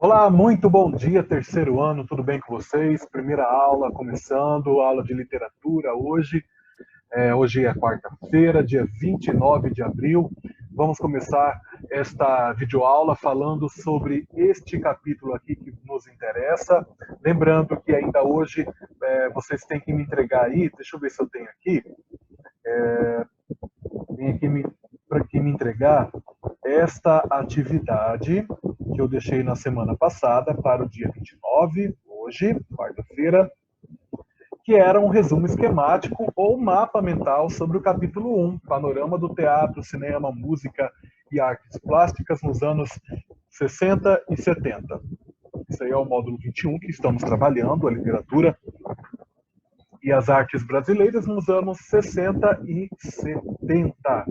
Olá, muito bom dia, terceiro ano, tudo bem com vocês? Primeira aula começando, aula de literatura hoje. Hoje é quarta-feira, dia 29 de abril. Vamos começar esta videoaula falando sobre este capítulo aqui que nos interessa. Lembrando que ainda hoje vocês têm que me entregar aí, deixa eu ver se eu tenho aqui, tem aqui para que me entregar esta atividade que eu deixei na semana passada para o dia 29, hoje, quarta-feira, que era um resumo esquemático ou mapa mental sobre o capítulo 1, panorama do teatro, cinema, música e artes plásticas nos anos 60 e 70. Isso aí é o módulo 21 que estamos trabalhando, a literatura e as artes brasileiras nos anos 60 e 70.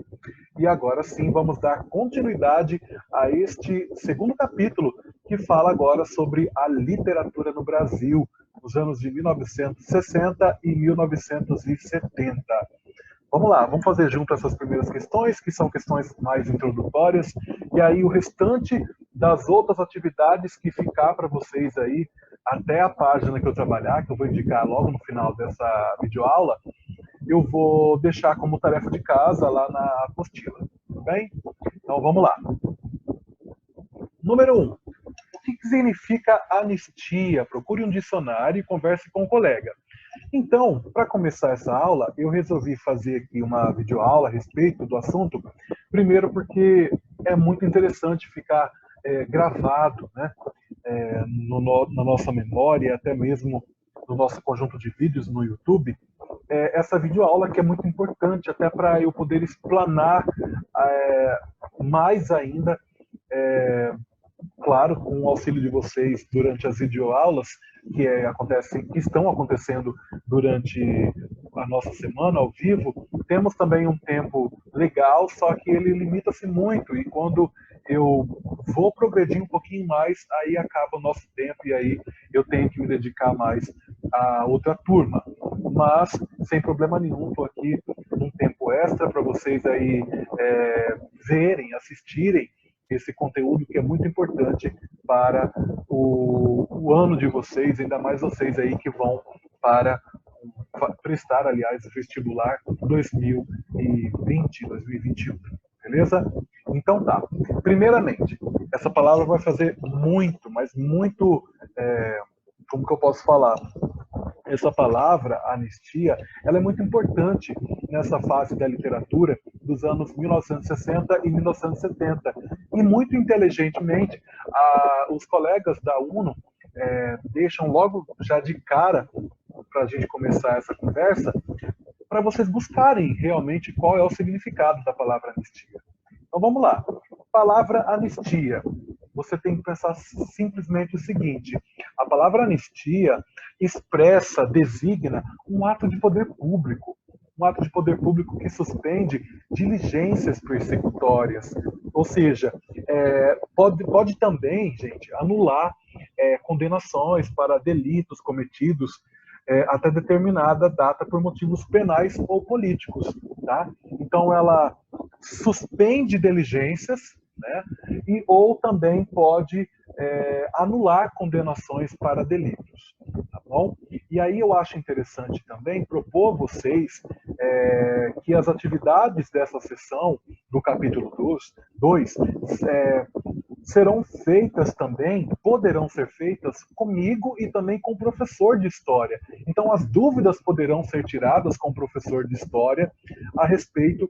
E agora sim vamos dar continuidade a este segundo capítulo, que fala agora sobre a literatura no Brasil, nos anos de 1960 e 1970. Vamos lá, vamos fazer junto essas primeiras questões, que são questões mais introdutórias, e aí o restante das outras atividades que ficar para vocês aí, até a página que eu trabalhar, que eu vou indicar logo no final dessa videoaula, eu vou deixar como tarefa de casa lá na apostila, tudo bem? Então vamos lá. Número 1. O que significa anistia? Procure um dicionário e converse com um colega. Então, para começar essa aula, eu resolvi fazer aqui uma videoaula a respeito do assunto, primeiro porque é muito interessante ficar gravado, né, na nossa memória, até mesmo no nosso conjunto de vídeos no YouTube, essa videoaula que é muito importante até para eu poder explanar mais ainda, claro, com o auxílio de vocês durante as videoaulas que estão acontecendo durante a nossa semana ao vivo. Temos também um tempo legal, só que ele limita-se muito, e quando eu vou progredir um pouquinho mais, aí acaba o nosso tempo e aí eu tenho que me dedicar mais a outra turma. Mas, sem problema nenhum, estou aqui num tempo extra para vocês aí verem, assistirem esse conteúdo que é muito importante para o ano de vocês, ainda mais vocês aí que vão para prestar, aliás, o vestibular 2020, 2021. Beleza? Então tá. Primeiramente, essa palavra vai fazer muito, mas muito, como que eu posso falar? Essa palavra, anistia, ela é muito importante nessa fase da literatura dos anos 1960 e 1970. E muito inteligentemente, os colegas da UNO deixam logo já de cara, para a gente começar essa conversa, para vocês buscarem realmente qual é o significado da palavra anistia. Então vamos lá. Palavra anistia. Você tem que pensar simplesmente o seguinte: a palavra anistia expressa, designa um ato de poder público. Um ato de poder público que suspende diligências persecutórias. Ou seja, pode também, gente, anular condenações para delitos cometidos até determinada data por motivos penais ou políticos. Tá? Então, ela suspende diligências, né? Ou também pode anular condenações para delitos. Tá bom? E aí eu acho interessante também propor vocês que as atividades dessa sessão, do capítulo 2, serão feitas também, poderão ser feitas comigo e também com o professor de história. Então, as dúvidas poderão ser tiradas com o professor de história a respeito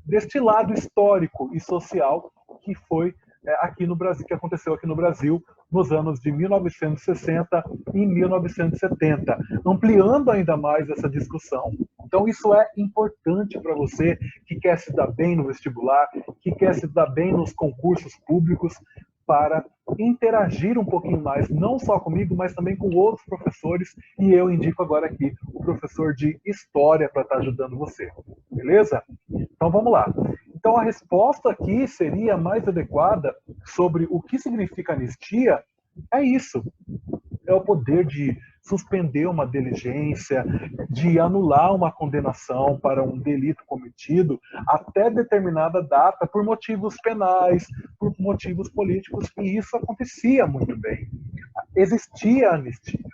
deste lado histórico e social que foi aqui no Brasil, que aconteceu aqui no Brasil nos anos de 1960 e 1970, ampliando ainda mais essa discussão. Então, isso é importante para você que quer se dar bem no vestibular, que quer se dar bem nos concursos públicos, para interagir um pouquinho mais, não só comigo, mas também com outros professores, e eu indico agora aqui o professor de História para estar ajudando você. Beleza? Então, vamos lá. Então, a resposta aqui seria mais adequada sobre o que significa anistia. É isso. É o poder de suspender uma diligência, de anular uma condenação para um delito cometido até determinada data por motivos penais, por motivos políticos, e isso acontecia muito bem. Existia anistia,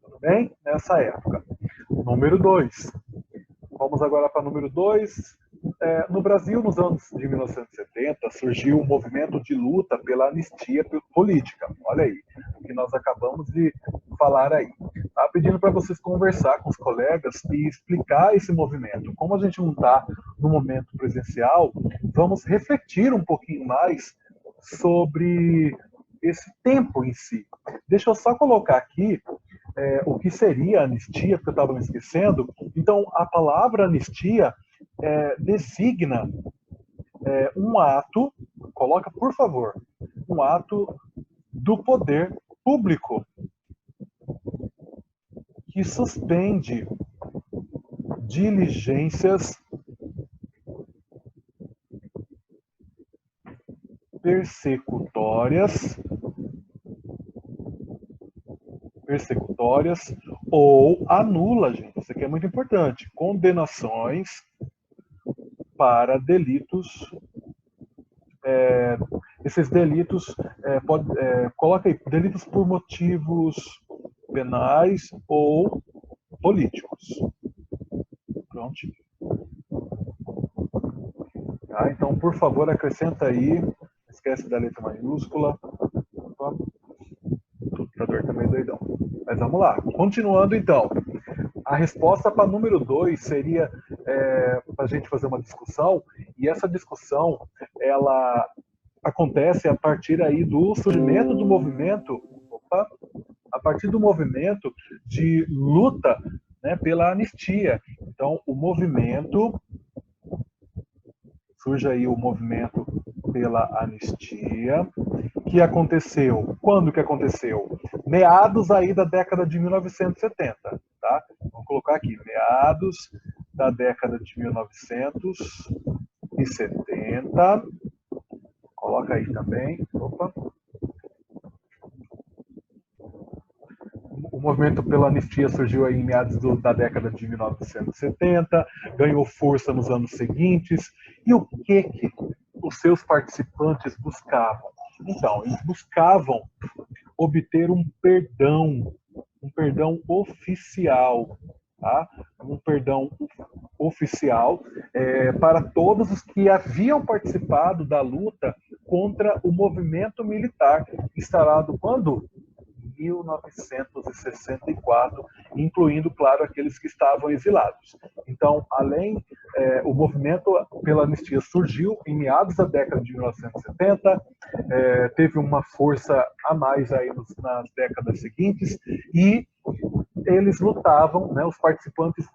tudo bem? Nessa época. Número 2. Vamos agora para o número 2. No Brasil, nos anos de 1970, surgiu um movimento de luta pela anistia política. Olha aí, o que nós acabamos de falar aí. Tá pedindo para vocês conversar com os colegas e explicar esse movimento. Como a gente não está no momento presencial, vamos refletir um pouquinho mais sobre esse tempo em si. Deixa eu só colocar aqui o que seria anistia, porque eu estava me esquecendo. Então, a palavra anistia designa um ato, coloca por favor, um ato do poder público que suspende diligências persecutórias ou anula, gente, isso aqui é muito importante, condenações para delitos. Esses delitos, coloca aí, delitos por motivos penais ou políticos. Pronto. Tá, então, por favor, acrescenta aí, esquece da letra maiúscula. O computador tá meio doidão. Mas vamos lá, continuando então. A resposta para número 2 seria para a gente fazer uma discussão, e essa discussão ela acontece a partir aí do surgimento do movimento, a partir do movimento de luta, né, pela anistia. Então, surge aí o movimento pela anistia, que aconteceu, quando que aconteceu? Meados aí da década de 1970, tá? Vamos colocar aqui, meados da década de 1970, coloca aí também, opa. O movimento pela anistia surgiu aí em meados da década de 1970, ganhou força nos anos seguintes, e o que os seus participantes buscavam? Então, eles buscavam obter um perdão oficial, tá? Um perdão oficial para todos os que haviam participado da luta contra o movimento militar, instalado quando? 1964, incluindo, claro, aqueles que estavam exilados. Então, o movimento pela anistia surgiu em meados da década de 1970, teve uma força a mais aí nas décadas seguintes, e eles lutavam, né, os participantes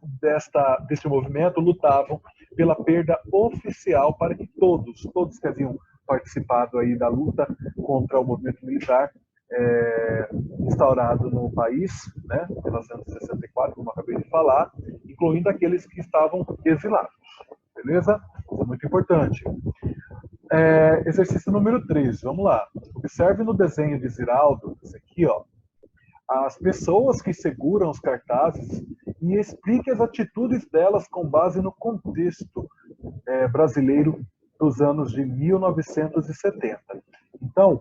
deste movimento lutavam pela perda oficial para que todos que haviam participado aí da luta contra o movimento militar instaurado no país, né, em 1964, como eu acabei de falar, incluindo aqueles que estavam exilados. Beleza? Isso é muito importante. Exercício número 3, vamos lá. Observe no desenho de Ziraldo, esse aqui, ó, as pessoas que seguram os cartazes e explique as atitudes delas com base no contexto brasileiro dos anos de 1970. Então,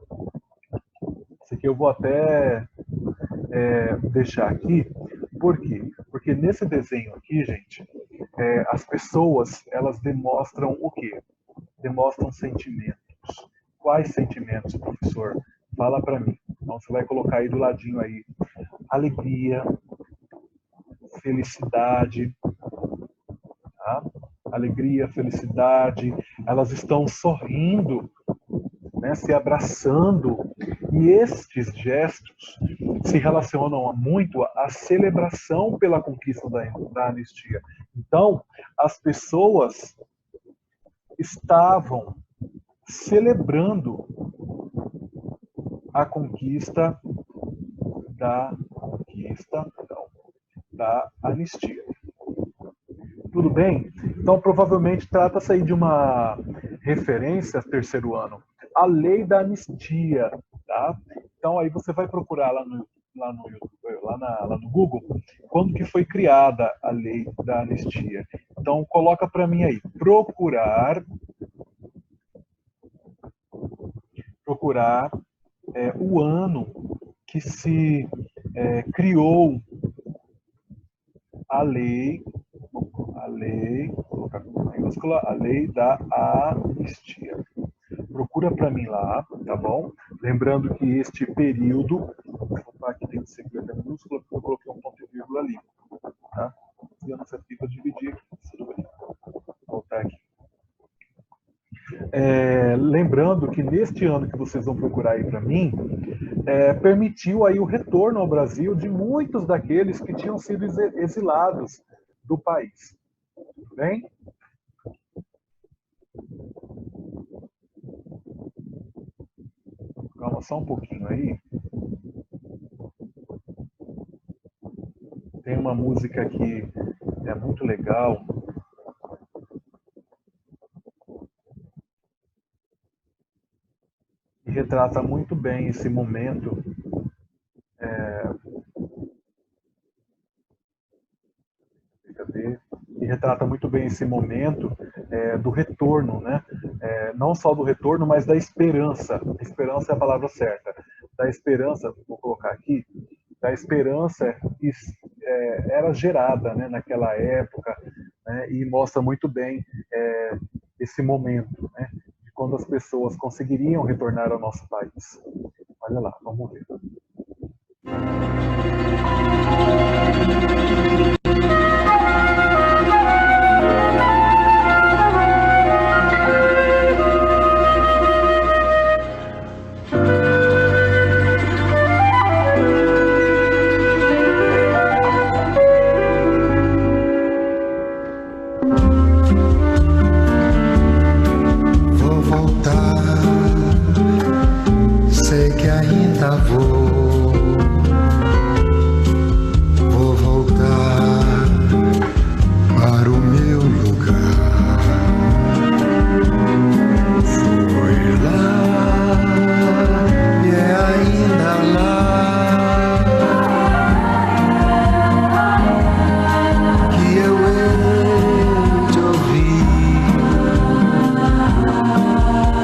isso aqui eu vou até deixar aqui. Por quê? Porque nesse desenho aqui, gente, as pessoas, elas demonstram o quê? Demonstram sentimentos. Quais sentimentos, professor? Fala para mim. Então, você vai colocar aí do ladinho aí. Alegria, felicidade, tá? Alegria, felicidade, elas estão sorrindo, né, se abraçando, e estes gestos se relacionam muito à celebração pela conquista da anistia. Então, as pessoas estavam celebrando a conquista da anistia. Tudo bem? Então, provavelmente, trata-se aí de uma referência terceiro ano. A lei da anistia, tá? Então, aí você vai procurar lá no Google, quando que foi criada a lei da anistia. Então, coloca para mim aí, procurar procurar o ano que se criou a lei, vou colocar com maiúscula, a lei da anistia. Procura para mim lá, tá bom? Lembrando que este período, aqui tem que ser letra minúscula, porque eu coloquei um ponto e vírgula ali, tá? E eu não sei para dividir aqui, tudo bem. Vou voltar aqui. Lembrando que neste ano que vocês vão procurar aí para mim, permitiu aí o retorno ao Brasil de muitos daqueles que tinham sido exilados do país. Tudo bem? Calma só um pouquinho aí. Tem uma música que é muito legal. E retrata muito bem esse momento. E retrata muito bem esse momento do retorno, né? Não só do retorno, mas da esperança. A esperança é a palavra certa. Da esperança, vou colocar aqui, da esperança era gerada, né, naquela época, né, e mostra muito bem esse momento, né, de quando as pessoas conseguiriam retornar ao nosso país. Olha lá, vamos ver. Vou voltar, sei que ainda vou voltar para o meu lugar. Fui lá e é ainda lá que eu hei de ouvir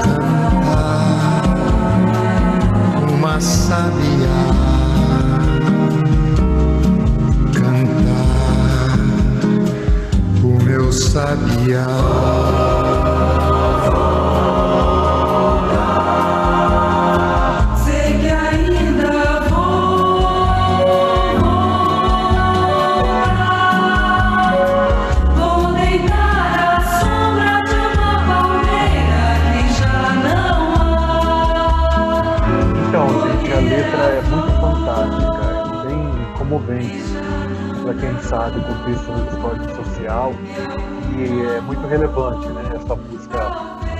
cantar uma sabiá, cantar o meu sabiá. Sei que ainda vou deitar à sombra de uma palmeira que já não há. Então, gente, a letra é muito fantástica, é bem comovente para quem sabe o contexto histórico social e é muito relevante, né? Essa música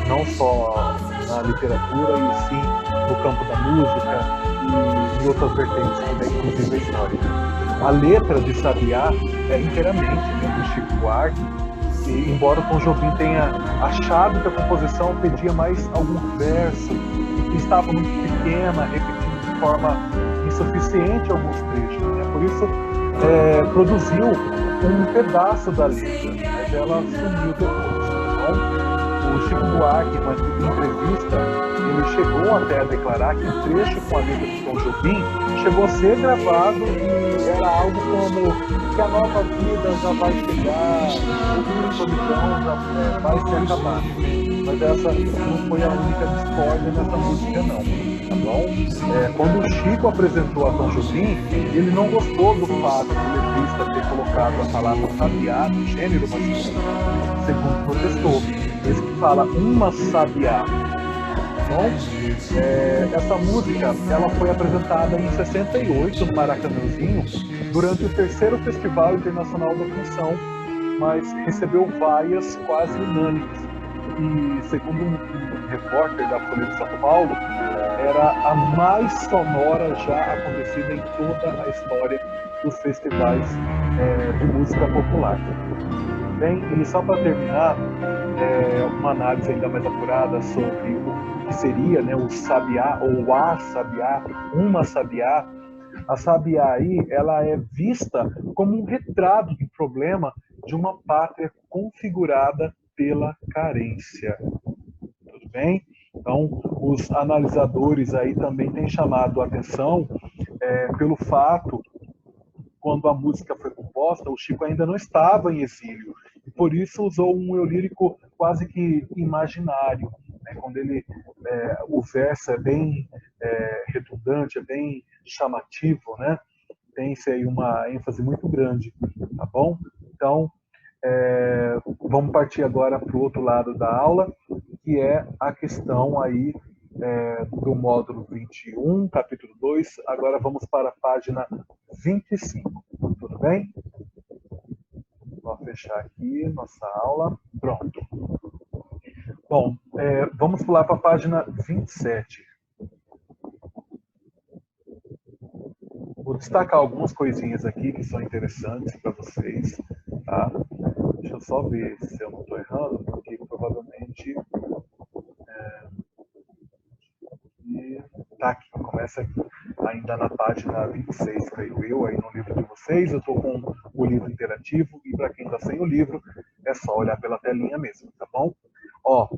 não só na literatura e sim no campo da música e em outras vertentes também, inclusive a história. A letra de Sabiá é inteiramente, né, do Chico Buarque, e embora o Tom Jobim tenha achado que a composição pedia mais algum verso, que estava muito pequena, repetindo de forma insuficiente alguns trechos, né? Por isso produziu um pedaço da letra, mas ela sumiu depois. Então, o Chico Buarque, em uma entrevista, ele chegou até a declarar que o trecho com a letra de Tom Jobim chegou a ser gravado e era algo como que a nova vida já vai chegar, a solidão já vai ser acabada. Mas essa não foi a única discórdia nessa música, não. Tá bom? Quando o Chico apresentou a Tom Jobim, ele não gostou do fato do letrista ter colocado a palavra sabiá no gênero masculino, segundo protestou. Esse que fala uma sabiá. Bom, essa música ela foi apresentada em 68 no Maracanãzinho durante o 3º Festival Internacional da Canção, mas recebeu vaias quase unânimes. E segundo um repórter da Folha de São Paulo, era a mais sonora já acontecida em toda a história dos festivais de música popular. Bem, e só para terminar, uma análise ainda mais apurada sobre o que seria, né, o sabiá, ou a sabiá, uma sabiá. A sabiá aí, ela é vista como um retrato do problema de uma pátria configurada pela carência. Tudo bem? Então, os analisadores aí também têm chamado a atenção pelo fato, quando a música foi composta, o Chico ainda não estava em exílio, e por isso usou um eu lírico quase que imaginário, né? Quando o verso é bem redundante, é bem chamativo, né? Tem-se aí uma ênfase muito grande, tá bom? Então, vamos partir agora para o outro lado da aula, que é a questão aí do módulo 21, capítulo 2. Agora vamos para a página 25, tudo bem? Vou fechar aqui nossa aula. Pronto. Bom, vamos pular para a página 27. Vou destacar algumas coisinhas aqui que são interessantes para vocês, tá? Deixa eu só ver se eu não estou errando, porque provavelmente tá aqui, começa ainda na página 26, creio eu, aí no livro de vocês. Eu estou com o livro interativo, e para quem está sem o livro, é só olhar pela telinha mesmo, tá bom? Ó,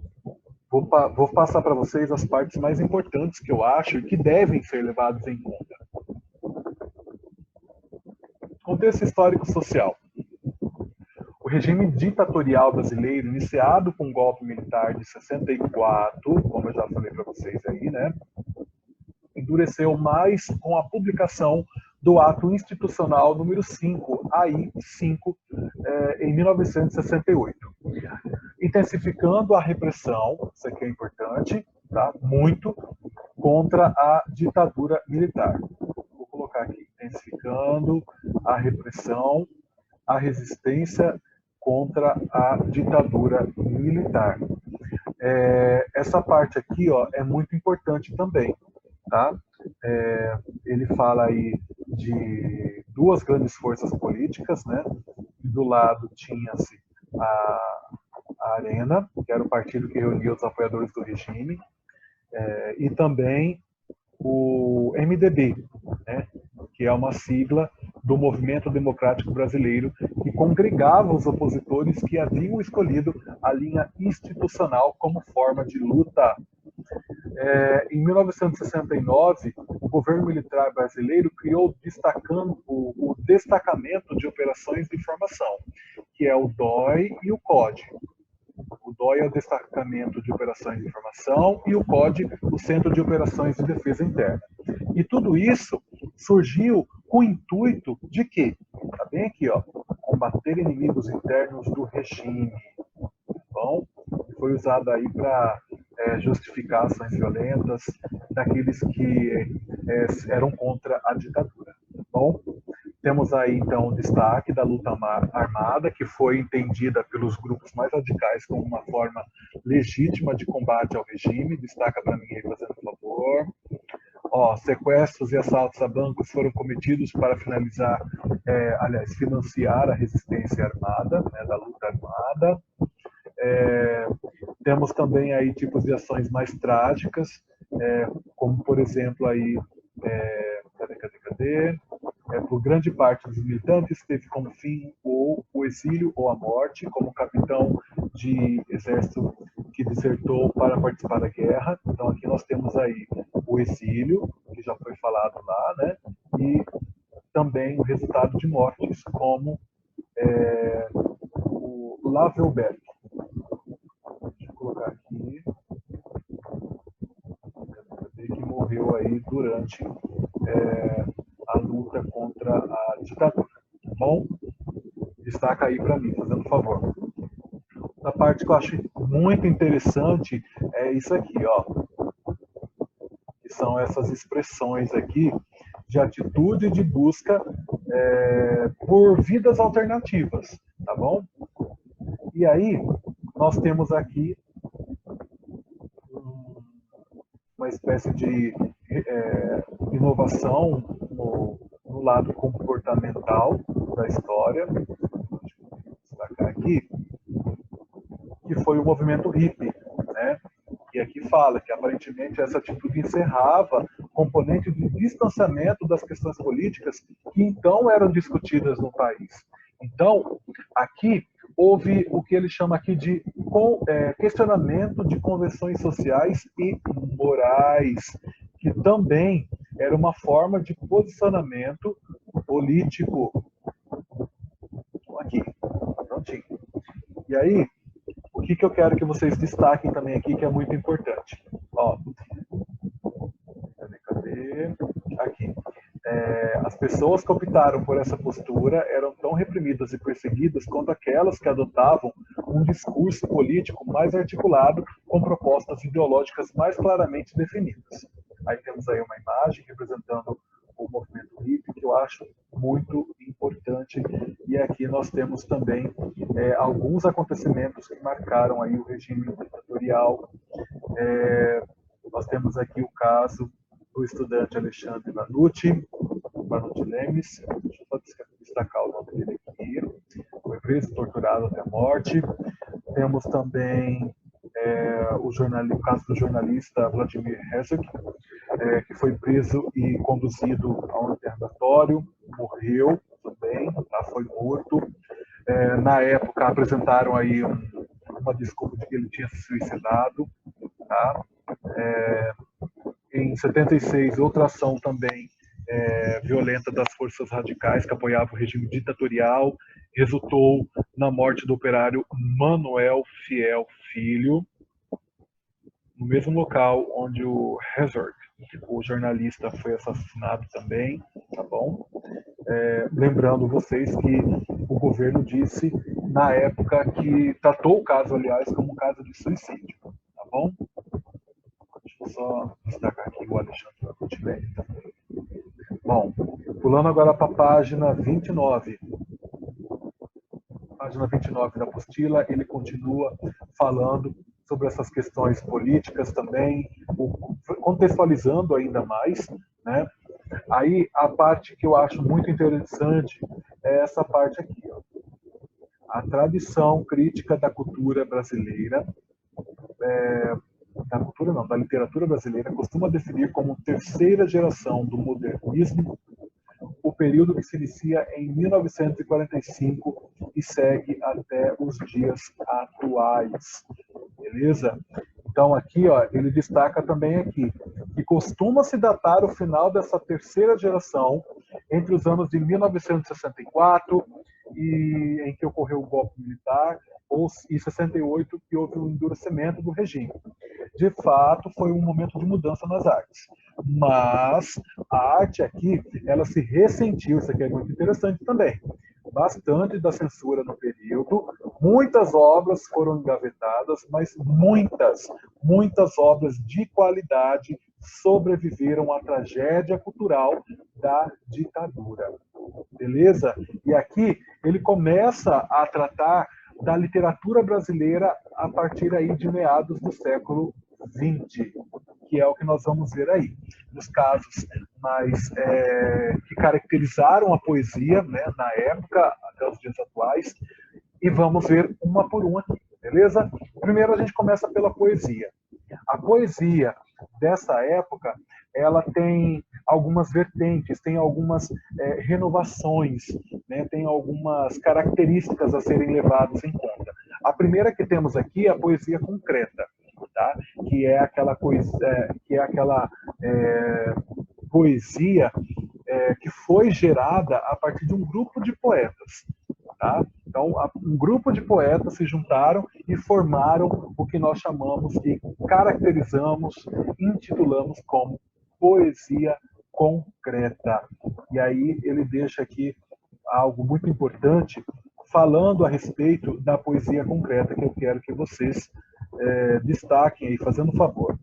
vou passar para vocês as partes mais importantes que eu acho e que devem ser levadas em conta. Contexto histórico social. O regime ditatorial brasileiro, iniciado com o golpe militar de 64, como eu já falei para vocês aí, né, endureceu mais com a publicação do Ato Institucional número 5, AI-5, em 1968, intensificando a repressão, isso aqui é importante, tá? Muito, contra a ditadura militar. Vou colocar aqui, intensificando a repressão, a resistência contra a ditadura militar. Essa parte aqui, ó, é muito importante também, tá? Ele fala aí de duas grandes forças políticas, né? Do lado tinha-se a Arena, que era o partido que reunia os apoiadores do regime, e também o MDB, né? Que é uma sigla do Movimento Democrático Brasileiro, que congregava os opositores que haviam escolhido a linha institucional como forma de luta. Em 1969, o governo militar brasileiro criou o Destacamento de Operações de Informação, que é o DOI e o CODE. O DOI é o Destacamento de Operações de Informação e o CODE, o Centro de Operações de Defesa Interna. E tudo isso surgiu com o intuito de quê? Está bem aqui, ó, combater inimigos internos do regime. Bom, foi usado aí para justificar ações violentas daqueles que eram contra a ditadura. Bom, temos aí então o destaque da luta armada, que foi entendida pelos grupos mais radicais como uma forma legítima de combate ao regime. Destaca para mim aí, fazendo favor. Ó, sequestros e assaltos a bancos foram cometidos para financiar a resistência armada, né, da luta armada. Temos também aí tipos de ações mais trágicas, como por exemplo aí, por grande parte dos militantes teve como fim ou o exílio ou a morte, como o capitão de exército que desertou para participar da guerra. Então aqui nós temos aí o exílio, que já foi falado lá, né? E também o resultado de mortes, como o Lavelberg. Deixa eu colocar aqui, que morreu aí durante a luta contra a ditadura. Tá bom? Destaca aí para mim, fazendo favor. A parte que eu acho muito interessante é isso aqui, ó, que são essas expressões aqui de atitude de busca por vidas alternativas, tá bom? E aí nós temos aqui uma espécie de inovação no lado comportamental da história. Deixa eu destacar aqui, que foi o movimento hippie, né? E aqui fala que aparentemente essa atitude encerrava componente de distanciamento das questões políticas que então eram discutidas no país. Então, aqui houve o que ele chama aqui de questionamento de convenções sociais e morais, que também era uma forma de posicionamento político. Aqui, prontinho. E aí, o que eu quero que vocês destaquem também aqui, que é muito importante. Ó, cadê? Aqui. As pessoas que optaram por essa postura eram tão reprimidas e perseguidas quanto aquelas que adotavam um discurso político mais articulado, com propostas ideológicas mais claramente definidas. Aí temos aí uma imagem representando o movimento hippie, que eu acho muito importante, e aqui nós temos também alguns acontecimentos que marcaram aí o regime ditatorial. Nós temos aqui o caso do estudante Alexandre Vanucci Lemes, deixa eu só destacar o nome dele aqui, foi preso, torturado até a morte. Temos também o caso do jornalista Vladimir Herzog, que foi preso e conduzido a um interrogatório, morreu também, tá? Foi morto. Na época apresentaram aí uma desculpa de que ele tinha se suicidado, tá? Em 76, outra ação também violenta das forças radicais que apoiavam o regime ditatorial resultou na morte do operário Manuel Fiel Filho, no mesmo local onde o Herzog, o jornalista, foi assassinado também, tá bom? Lembrando vocês que o governo disse, na época, que tratou o caso, aliás, como um caso de suicídio, tá bom? Deixa eu só destacar aqui o Alexandre Vanucci também. Bom, pulando agora para a página 29. Página 29 da apostila, ele continua falando sobre essas questões políticas também, contextualizando ainda mais, né? Aí, a parte que eu acho muito interessante é essa parte aqui, ó. A tradição crítica da cultura brasileira, da literatura brasileira, costuma definir como terceira geração do modernismo o período que se inicia em 1945 e segue até os dias atuais. Beleza? Então aqui, ó, ele destaca também aqui que costuma-se datar o final dessa terceira geração entre os anos de 1964, em que ocorreu o golpe militar, e 68, que houve o endurecimento do regime. De fato, foi um momento de mudança nas artes. Mas a arte aqui, ela se ressentiu, isso aqui é muito interessante também, bastante da censura no período. Muitas obras foram engavetadas, mas muitas obras de qualidade sobreviveram à tragédia cultural da ditadura. Beleza? E aqui ele começa a tratar da literatura brasileira a partir aí de meados do século XX, que é o que nós vamos ver aí. Nos casos mais que caracterizaram a poesia, né, na época, até os dias atuais, e vamos ver uma por uma aqui, beleza? Primeiro a gente começa pela poesia. A poesia dessa época, ela tem algumas vertentes, tem algumas renovações, né? Tem algumas características a serem levadas em conta. A primeira que temos aqui é a poesia concreta, tá? Que é aquela poesia que foi gerada a partir de um grupo de poetas. Tá? Então, um grupo de poetas se juntaram e formaram o que nós chamamos e caracterizamos, intitulamos como poesia concreta. E aí ele deixa aqui algo muito importante, falando a respeito da poesia concreta, que eu quero que vocês destaquem aí, fazendo um favor.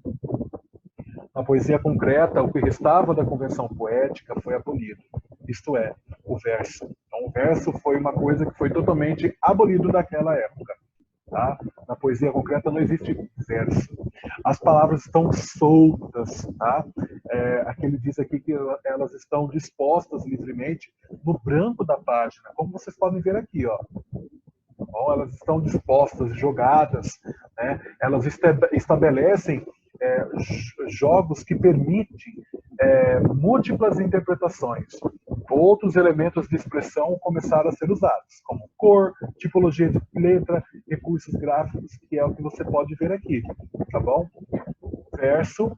Na poesia concreta, o que restava da convenção poética foi abolido, isto é, o verso. Então, o verso foi uma coisa que foi totalmente abolido naquela época. Tá? Na poesia concreta não existe verso. As palavras estão soltas. Tá? Aqui ele diz aqui que elas estão dispostas livremente no branco da página, como vocês podem ver aqui. Ó. Então, elas estão dispostas, jogadas. Né? Elas estabelecem jogos que permitem múltiplas interpretações. outros elementos de expressão começaram a ser usados, como cor, tipologia de letra, recursos gráficos, que é o que você pode ver aqui, tá bom? Verso,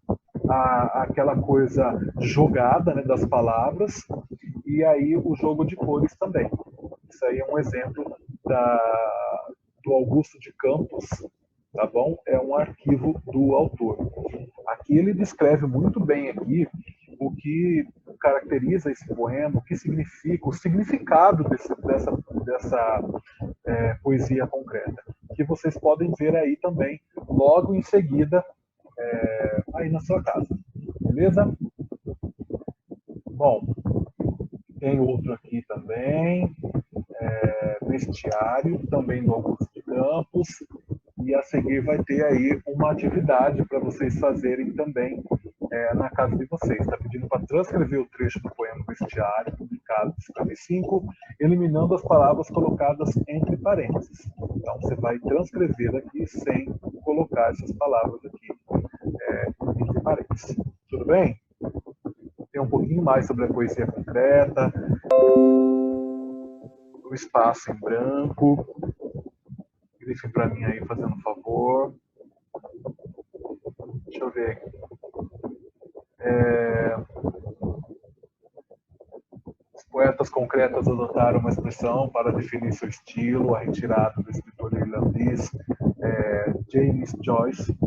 aquela coisa jogada, né, das palavras, e aí o jogo de cores também. Isso aí é um exemplo do Augusto de Campos, tá bom? É um arquivo do autor. Aqui ele descreve muito bem aqui o que caracteriza esse poema, o que significa, o significado dessa poesia concreta, que vocês podem ver aí também, logo em seguida, aí na sua casa. Beleza? Bom, tem outro aqui também, Bestiário, também do Augusto de Campos, e a seguir vai ter aí uma atividade para vocês fazerem também na casa de vocês. Está pedindo para transcrever o trecho do poema Bestiário, publicado em 55, eliminando as palavras colocadas entre parênteses. Então você vai transcrever aqui sem colocar essas palavras aqui entre parênteses. Tudo bem? Tem um pouquinho mais sobre a poesia concreta, o espaço em branco. Grife para mim aí, fazendo um favor. Deixa eu ver. Os poetas concretos adotaram uma expressão para definir seu estilo, a retirada do escritor irlandês James Joyce.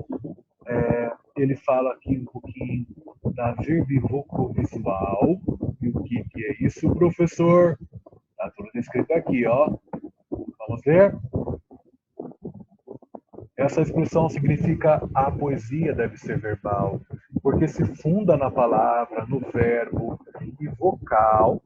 Ele fala aqui um pouquinho da verbivocovisual. E o que é isso, professor? Está tudo descrito aqui, ó. Vamos ver? Essa expressão significa a poesia deve ser verbal, porque se funda na palavra, no verbo, e vocal,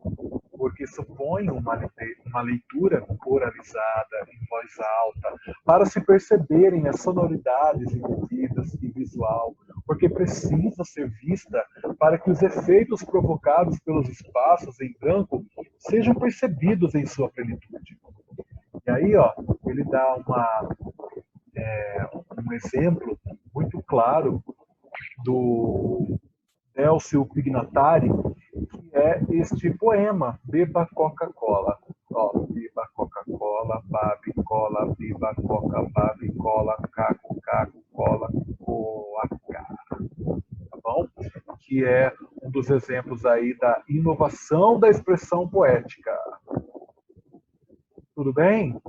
porque supõe uma leitura oralizada, em voz alta, para se perceberem as sonoridades envolvidas e visual, porque precisa ser vista para que os efeitos provocados pelos espaços em branco sejam percebidos em sua plenitude. E aí, ó, ele dá um exemplo muito claro do Delcio Pignatari, que é este poema, Beba Coca-Cola. Ó, beba Coca-Cola, babe cola, beba coca, babe cola, caco, caco, cola, coaca. Tá bom? Que é um dos exemplos aí da inovação da expressão poética. Tudo bem?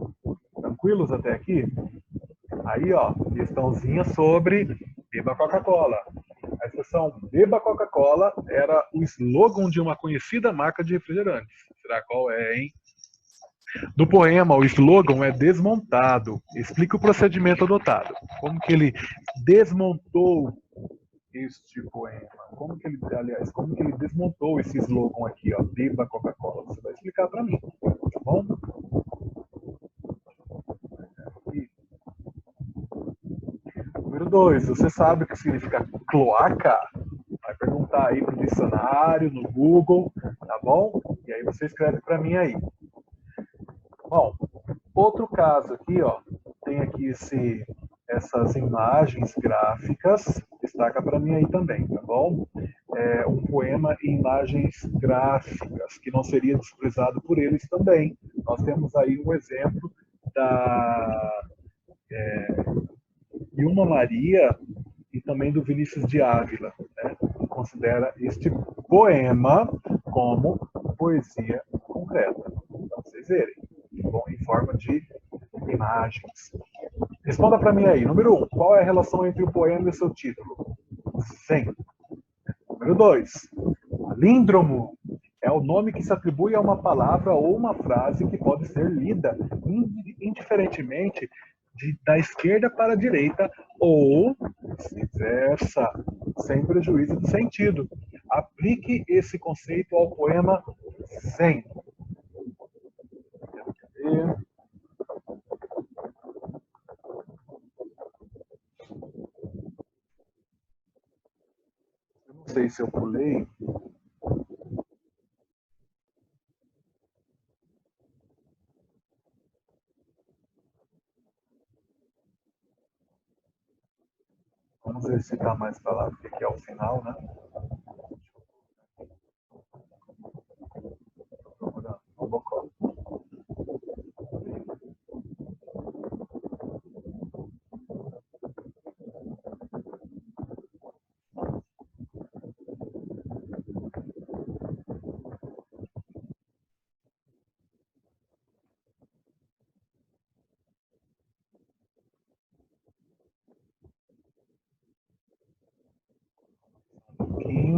Tranquilos até aqui? Aí, ó, questãozinha sobre beba Coca-Cola. A expressão beba Coca-Cola era o slogan de uma conhecida marca de refrigerantes. Será qual é, hein? No poema, o slogan é desmontado. Explica o procedimento adotado. Como que ele desmontou este poema? Como que ele desmontou esse slogan aqui, ó, beba Coca-Cola? Você vai explicar para mim, tá bom? Número 2, você sabe o que significa cloaca? Vai perguntar aí no dicionário, no Google, tá bom? E aí você escreve para mim aí. Bom, outro caso aqui, ó, tem aqui essas imagens gráficas, destaca para mim aí também, tá bom? Um poema em imagens gráficas, que não seria desprezado por eles também. Nós temos aí um exemplo da Ilma Maria e também do Vinícius de Ávila, né? Considera este poema como poesia concreta. Para vocês verem, bom, em forma de imagens. Responda para mim aí. Número 1, qual é a relação entre o poema e seu título? Zen. Número 2, palíndromo é o nome que se atribui a uma palavra ou uma frase que pode ser lida indiferentemente da esquerda para a direita ou vice-versa, sem prejuízo de sentido. Aplique esse conceito ao poema Zen. Eu não sei se eu pulei. Vamos ver se está mais para lá, porque aqui é o final, né?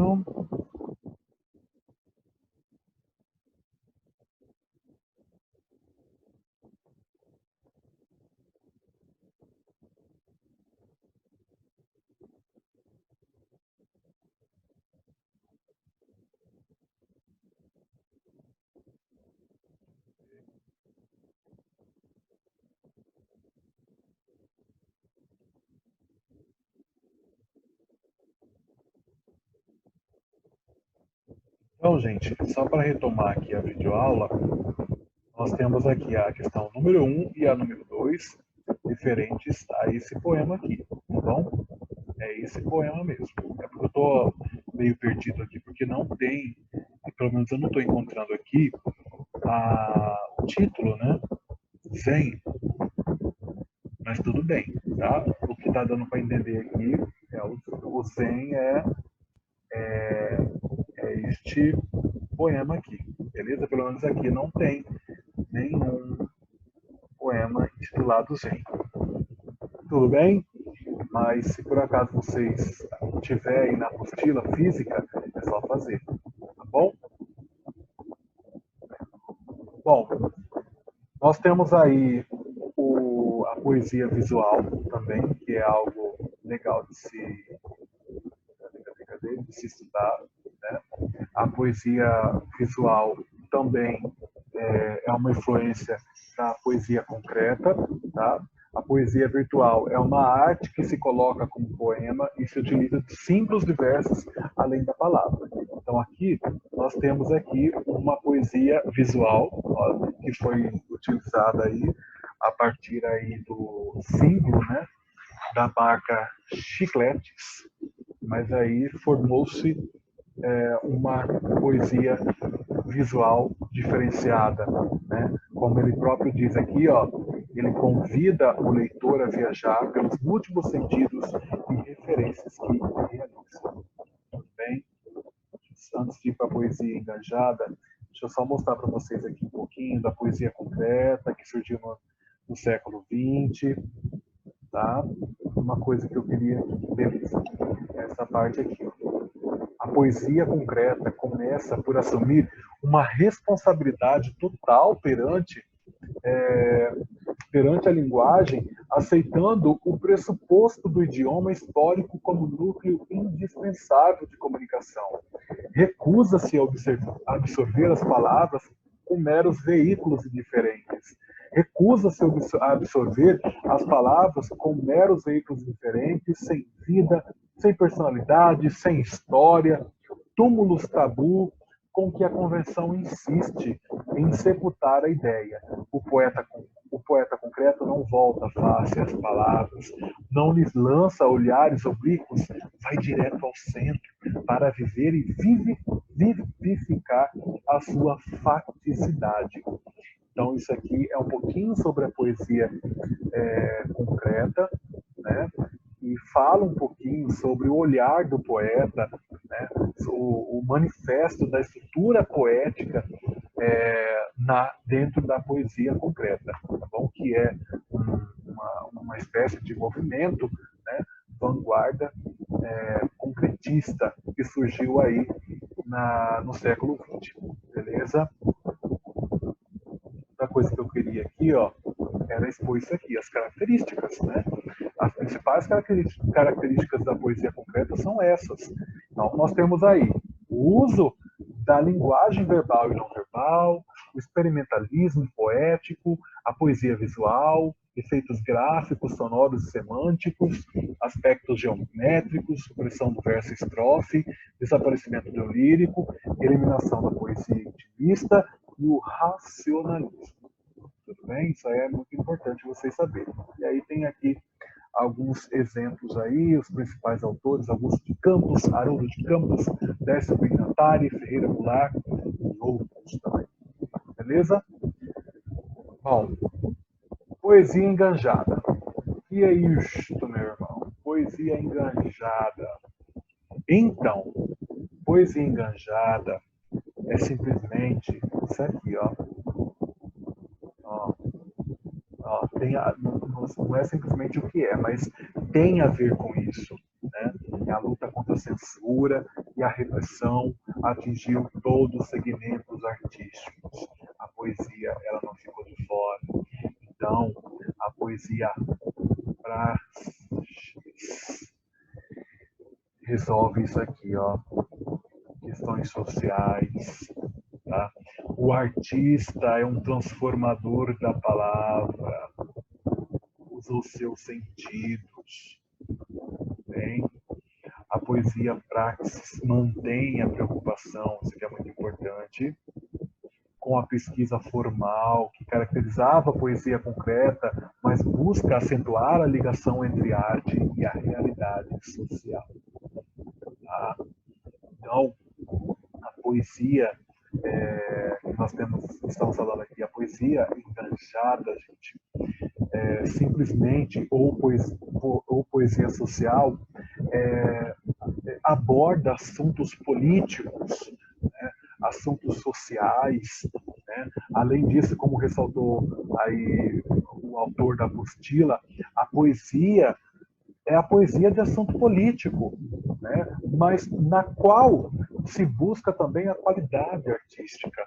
pouquinho. Então, gente, só para retomar aqui a videoaula, nós temos aqui a questão número 1 e a número 2, referentes a esse poema aqui, tá bom? É esse poema mesmo. É porque eu estou meio perdido aqui, porque não tem, pelo menos eu não estou encontrando aqui, o título, né? Zen, mas tudo bem, tá? O que está dando para entender aqui é o Zen é este poema aqui, beleza? Pelo menos aqui não tem nenhum poema intitulado Zen. Tudo bem? Mas se por acaso vocês tiverem na apostila física, é só fazer, tá bom? Bom, nós temos aí a poesia visual também, que é algo legal de se estudar, né? A poesia visual também é uma influência da poesia concreta, tá? A poesia virtual é uma arte que se coloca como poema e se utiliza de símbolos diversos além da palavra. Então aqui nós temos aqui uma poesia visual, ó, que foi utilizada aí a partir aí do símbolo, né, da marca Chicletes, mas aí formou-se uma poesia visual diferenciada, né? Como ele próprio diz aqui, ó, ele convida o leitor a viajar pelos múltiplos sentidos e referências que realiza. Bem, antes de ir para a poesia engajada, deixa eu só mostrar para vocês aqui um pouquinho da poesia concreta que surgiu no século XX, tá? Uma coisa que eu queria, beleza, essa parte aqui, ó. A poesia concreta começa por assumir uma responsabilidade total perante a linguagem, aceitando o pressuposto do idioma histórico como núcleo indispensável de comunicação. Recusa-se a absorver as palavras com meros veículos indiferentes. Recusa-se a absorver as palavras com meros veículos diferentes, sem vida, sem personalidade, sem história, túmulos tabu com que a convenção insiste em sepultar a ideia. O poeta concreto não volta face às palavras, não lhes lança olhares oblíquos, vai direto ao centro para viver e vivificar a sua facticidade. Então, isso aqui é um pouquinho sobre a poesia concreta, né? E fala um pouquinho sobre o olhar do poeta, né? O manifesto da estrutura poética dentro da poesia concreta, tá bom? Que é uma espécie de movimento, né? Vanguarda concretista que surgiu aí no século XX, beleza? Outra coisa que eu queria aqui, ó, era expor isso aqui, as características, né? As principais características da poesia concreta são essas. Então, nós temos aí o uso da linguagem verbal e não verbal, o experimentalismo poético, a poesia visual, efeitos gráficos, sonoros e semânticos, aspectos geométricos, supressão do verso estrofe, desaparecimento do lírico, eliminação da poesia intimista e o racionalismo. Tudo bem? Isso aí é muito importante vocês saberem. E aí tem aqui alguns exemplos aí, os principais autores: Augusto de Campos, Haroldo de Campos, Décio Pignatari, Ferreira Goulart e outros também. Beleza? Bom, poesia enganjada. E é isto, meu irmão? Poesia enganjada. Então, poesia enganjada é simplesmente isso aqui, ó. Não é simplesmente o que é, mas tem a ver com isso, né? a luta contra a censura e a repressão atingiu todos os segmentos artísticos. A poesia, ela não ficou de fora. Então, a poesia praxis resolve isso aqui, ó. Questões sociais, tá? O artista é um transformador da palavra, usa os seus sentidos, bem? A poesia praxis mantém a preocupação, isso aqui é muito importante, com a pesquisa formal, que caracterizava a poesia concreta, mas busca acentuar a ligação entre a arte e a realidade social. Tá? Então, a poesia que nós estamos falando aqui, a poesia enganjada, gente, simplesmente, ou poesia social, aborda assuntos políticos, né, assuntos sociais, né? Além disso, como ressaltou aí o autor da apostila, a poesia é a poesia de assunto político, né? Mas na qual se busca também a qualidade artística.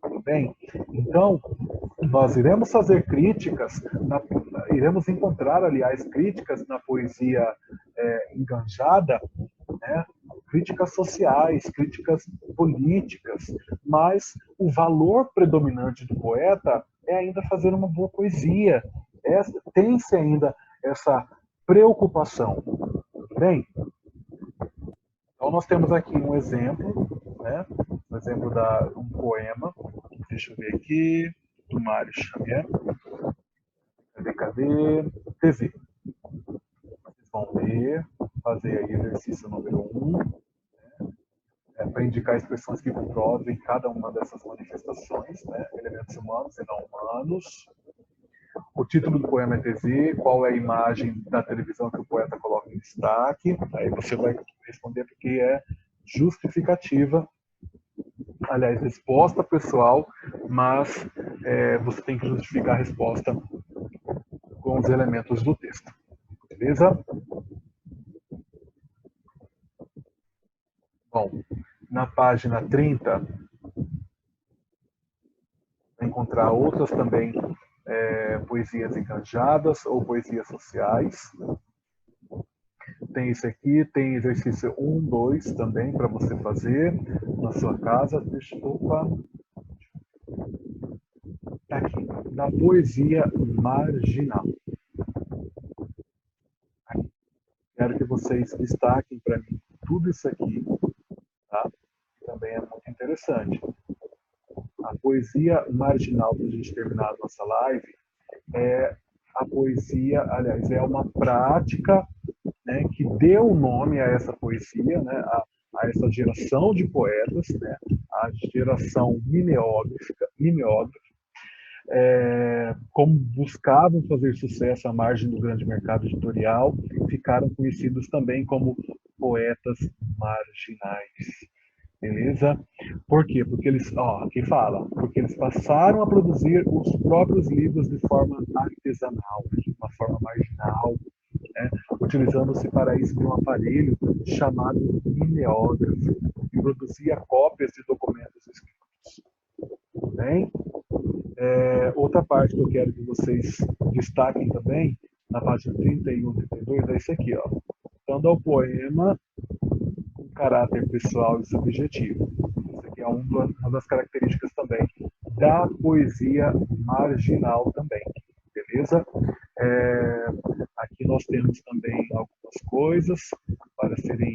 Tudo bem? Então, nós iremos fazer críticas, iremos encontrar, aliás, críticas na poesia enganjada, né? Críticas sociais, críticas políticas, mas o valor predominante do poeta é ainda fazer uma boa poesia. Tem-se ainda essa preocupação. Tudo bem? Então, nós temos aqui um exemplo, né? Um exemplo de um poema. Deixa eu ver aqui, do Mário Xavier. Cadê? TV. Vocês vão ler, fazer aí exercício número 1, né? Para indicar expressões que comprovem cada uma dessas manifestações, né? Elementos humanos e não humanos. O título do poema é TV, qual é a imagem da televisão que o poeta coloca em destaque. Aí você vai responder porque é justificativa, aliás, resposta pessoal, mas você tem que justificar a resposta com os elementos do texto. Beleza? Bom, na página 30, vai encontrar outras também poesias enganjadas ou poesias sociais. Tem esse aqui, tem exercício 1, 2 também para você fazer na sua casa. Aqui, da poesia marginal. Aqui. Quero que vocês destaquem para mim tudo isso aqui, tá? Também é muito interessante. A poesia marginal, para a gente terminar a nossa live, é a poesia, aliás, é uma prática, né, que deu nome a essa poesia, né, a essa geração de poetas, né, a geração mimeógrafa, como buscavam fazer sucesso à margem do grande mercado editorial, ficaram conhecidos também como poetas marginais. Beleza? Por quê? Porque eles, aqui fala, porque eles passaram a produzir os próprios livros de forma artesanal, de uma forma marginal, né? Utilizando-se para isso de um aparelho chamado mimeógrafo, que produzia cópias de documentos escritos. Tudo bem? Outra parte que eu quero que vocês destaquem também, na página 31 e 32, é isso aqui, ó. Dando ao poema com caráter pessoal e subjetivo. Isso aqui é uma das características também da poesia marginal também. Beleza? Aqui nós temos também algumas coisas para serem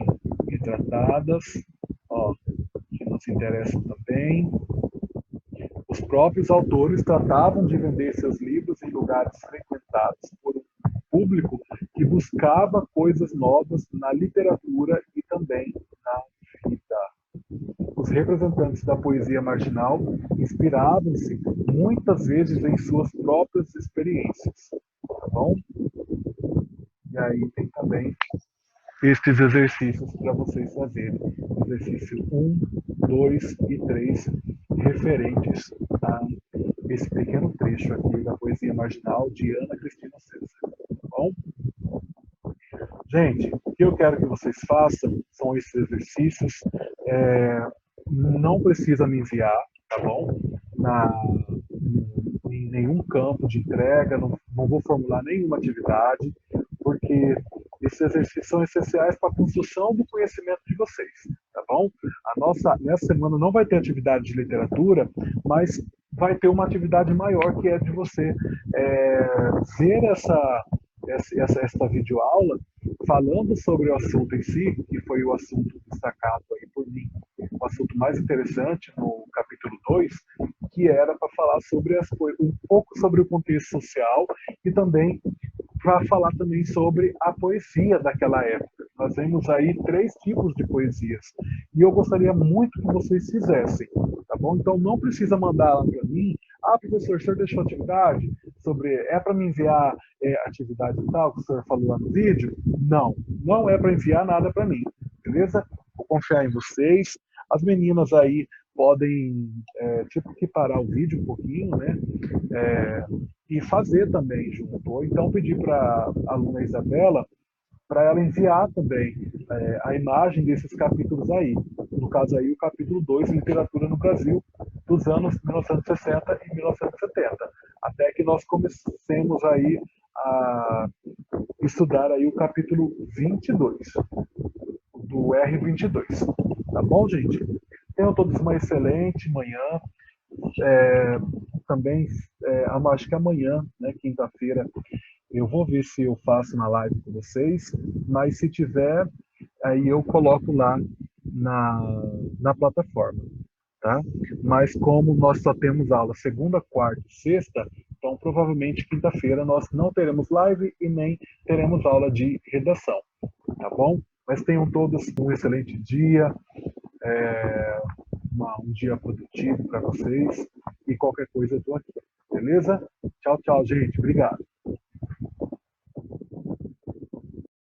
retratadas, que nos interessam também. Os próprios autores tratavam de vender seus livros em lugares frequentados por um público que buscava coisas novas na literatura e também na vida. Os representantes da poesia marginal inspiravam-se muitas vezes em suas próprias experiências. Tá bom? E aí tem também estes exercícios para vocês fazerem. Exercício 1, 2 e 3, referentes a esse pequeno trecho aqui da poesia marginal de Ana Cristina César. Tá bom? Gente, o que eu quero que vocês façam são esses exercícios. Não precisa me enviar, tá bom? Em nenhum campo de entrega, não vou formular nenhuma atividade, porque esses exercícios são essenciais para a construção do conhecimento de vocês, tá bom? Nessa semana não vai ter atividade de literatura, mas vai ter uma atividade maior, que é de você ver essa videoaula falando sobre o assunto em si, que foi o assunto destacado aí por mim, o assunto mais interessante no capítulo 2, que era para falar um pouco sobre o contexto social e também para falar também sobre a poesia daquela época. Nós vemos aí 3 tipos de poesias e eu gostaria muito que vocês fizessem, tá bom? Então não precisa mandar lá para mim, professor, o senhor deixou atividade para me enviar atividade e tal, que o senhor falou lá no vídeo? Não é para enviar nada para mim, beleza? Vou confiar em vocês. As meninas aí podem, que parar o vídeo um pouquinho, né? E fazer também junto. Ou então pedir para a aluna Isabela, para ela enviar também a imagem desses capítulos aí. No caso aí, o capítulo 2, Literatura no Brasil, dos anos 1960 e 1970. Até que nós comecemos aí a estudar aí o capítulo 22, do R22. Tá bom, gente? Tenham todos uma excelente manhã. Também, acho que amanhã, né, quinta-feira, eu vou ver se eu faço uma live com vocês, mas se tiver, aí eu coloco lá na plataforma, tá? Mas como nós só temos aula segunda, quarta e sexta, então provavelmente quinta-feira nós não teremos live e nem teremos aula de redação, tá bom? Mas tenham todos um excelente dia, um dia produtivo para vocês, e qualquer coisa eu estou aqui, beleza? Tchau, tchau, gente. Obrigado.